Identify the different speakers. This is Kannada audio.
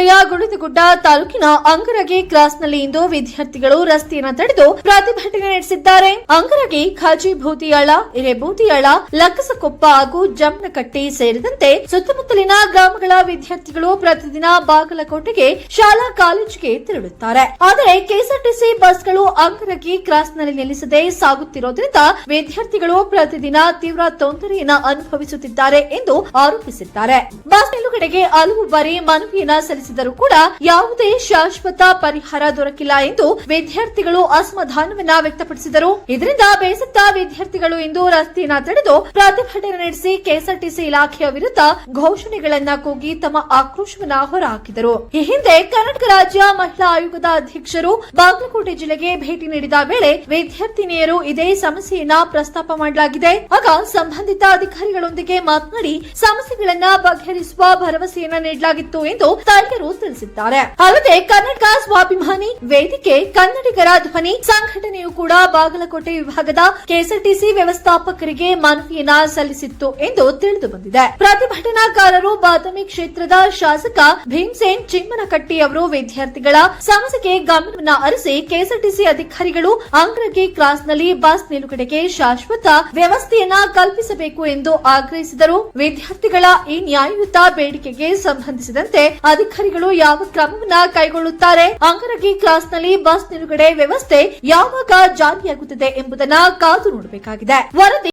Speaker 1: ಜಿಲ್ಲೆಯ ಗುಳೇದಗುಡ್ಡ ತಾಲೂಕಿನ ಅಂಗರಗಿ ಕ್ರಾಸ್ನಲ್ಲಿ ಇಂದು ವಿದ್ಯಾರ್ಥಿಗಳು ರಸ್ತೆಯನ್ನು ತಡೆದು ಪ್ರತಿಭಟನೆ ನಡೆಸಿದ್ದಾರೆ. ಅಂಗರಗಿ, ಖಾಜಿಬೂದಿಯಾಳ, ಹಿರೇಬೂದಿಯಾಳ, ಲಕ್ಕಸಕೊಪ್ಪ ಹಾಗೂ ಜಮ್ಮನಕಟ್ಟಿ ಸೇರಿದಂತೆ ಸುತ್ತಮುತ್ತಲಿನ ಗ್ರಾಮಗಳ ವಿದ್ಯಾರ್ಥಿಗಳು ಪ್ರತಿದಿನ ಬಾಗಲಕೋಟೆಗೆ ಶಾಲಾ ಕಾಲೇಜಿಗೆ ತೆರಳುತ್ತಾರೆ. ಆದರೆ ಕೆಎಸ್ಆರ್ಟಿಸಿ ಬಸ್ಗಳು ಅಂಗರಗಿ ಕ್ರಾಸ್ನಲ್ಲಿ ನಿಲ್ಲಿಸದೆ ಸಾಗುತ್ತಿರುವುದರಿಂದ ವಿದ್ಯಾರ್ಥಿಗಳು ಪ್ರತಿದಿನ ತೀವ್ರ ತೊಂದರೆಯನ್ನು ಅನುಭವಿಸುತ್ತಿದ್ದಾರೆ ಎಂದು ಆರೋಪಿಸಿದ್ದಾರೆ. ಬಸ್ ನಿಲುಗಡೆಗೆ ಹಲವು ಬಾರಿ ಮನವಿಯನ್ನ ಸಲ್ಲಿಸಿದರೂ ಕೂಡ ಯಾವುದೇ ಶಾಶ್ವತ ಪರಿಹಾರ ದೊರಕಿಲ್ಲ ಎಂದು ವಿದ್ಯಾರ್ಥಿಗಳು ಅಸಮಾಧಾನವನ್ನ ವ್ಯಕ್ತಪಡಿಸಿದರು. ಇದರಿಂದ ಬೇಸತ್ತ ವಿದ್ಯಾರ್ಥಿಗಳು ಇಂದು ರಸ್ತೆಯನ್ನ ತಡೆದು ಪ್ರತಿಭಟನೆ ನಡೆಸಿ ಕೆಎಸ್ಆರ್ಟಿಸಿ ಇಲಾಖೆಯ ವಿರುದ್ಧ ಘೋಷಣೆಗಳನ್ನ ಕೂಗಿ ತಮ್ಮ ಆಕ್ರೋಶವನ್ನ ಹೊರಹಾಕಿದರು. ಈ ಹಿಂದೆ ಕರ್ನಾಟಕ ರಾಜ್ಯ ಮಹಿಳಾ ಆಯೋಗದ ಅಧ್ಯಕ್ಷರು ಬಾಗಲಕೋಟೆ ಜಿಲ್ಲೆಗೆ ಭೇಟಿ ನೀಡಿದ ವೇಳೆ ವಿದ್ಯಾರ್ಥಿನಿಯರು ಇದೇ ಸಮಸ್ಯೆಯನ್ನ ಪ್ರಸ್ತಾಪ ಮಾಡಲಾಗಿದೆ. ಆಗ ಸಂಬಂಧಿತ ಅಧಿಕಾರಿಗಳೊಂದಿಗೆ ಮಾತನಾಡಿ ಸಮಸ್ಯೆಗಳನ್ನ ಬಗೆಹರಿಸುವ ಭರವಸೆಯನ್ನ ನೀಡಲಾಗಿತ್ತು ಎಂದು ಸ್ಥಳೀಯರು ತಿಳಿಸಿದ್ದಾರೆ. ಅಲ್ಲದೆ ಕರ್ನಾಟಕ ಸ್ವಾಭಿಮಾನಿ ವೇದಿಕೆ, ಕನ್ನಡಿಗರ ಧ್ವನಿ ಸಂಘಟನೆಯು ಕೂಡ ಬಾಗಲಕೋಟೆ ವಿಭಾಗದ ಕೆಎಸ್ಆರ್ಟಿಸಿ ವ್ಯವಸ್ಥಾಪಕರಿಗೆ ಮನವಿಯನ್ನ ಸಲ್ಲಿಸಿತ್ತು ಎಂದು ತಿಳಿದು ಬಂದಿದೆ. ಪ್ರತಿಭಟನಾಕಾರರು ಬಾದಾಮಿ ಕ್ಷೇತ್ರದ ಶಾಸಕ ಭೀಮಸೇನ್ ಚಿಮ್ಮನಕಟ್ಟಿ ಅವರು ವಿದ್ಯಾರ್ಥಿಗಳ ಸಮಸ್ಯೆಗೆ ಗಮನವನ್ನ ಹರಿಸಿ ಕೆಎಸ್ಆರ್ಟಿಸಿ ಅಧಿಕಾರಿಗಳು ಅಂಗರಗಿ ಕ್ರಾಸ್ನಲ್ಲಿ ಬಸ್ ನಿಲುಗಡೆಗೆ ಶಾಶ್ವತ ವ್ಯವಸ್ಥೆಯನ್ನ ಕಲ್ಪಿಸಬೇಕು ಎಂದು ಆಗ್ರಹಿಸಿದರು. ವಿದ್ಯಾರ್ಥಿಗಳ ಈ ನ್ಯಾಯಯುತ ಬೇಡಿಕೆಗೆ ಸಂಬಂಧಿಸಿದಂತೆ ಅಧಿಕಾರಿಗಳು ಯಾವ ಕ್ರಮವನ್ನ ಕೈಗೊಳ್ಳುತ್ತಾರೆ, ಅಂಗರಗಿ ಕ್ರಾಸ್ನಲ್ಲಿ ಬಸ್ ನಿಲುಗಡೆ ವ್ಯವಸ್ಥೆ ಯಾವಾಗ ಜಾರಿಯಾಗುತ್ತದೆ ಎಂಬುದನ್ನು ಕಾದು ನೋಡಬೇಕಾಗಿದೆ. ವರದಿ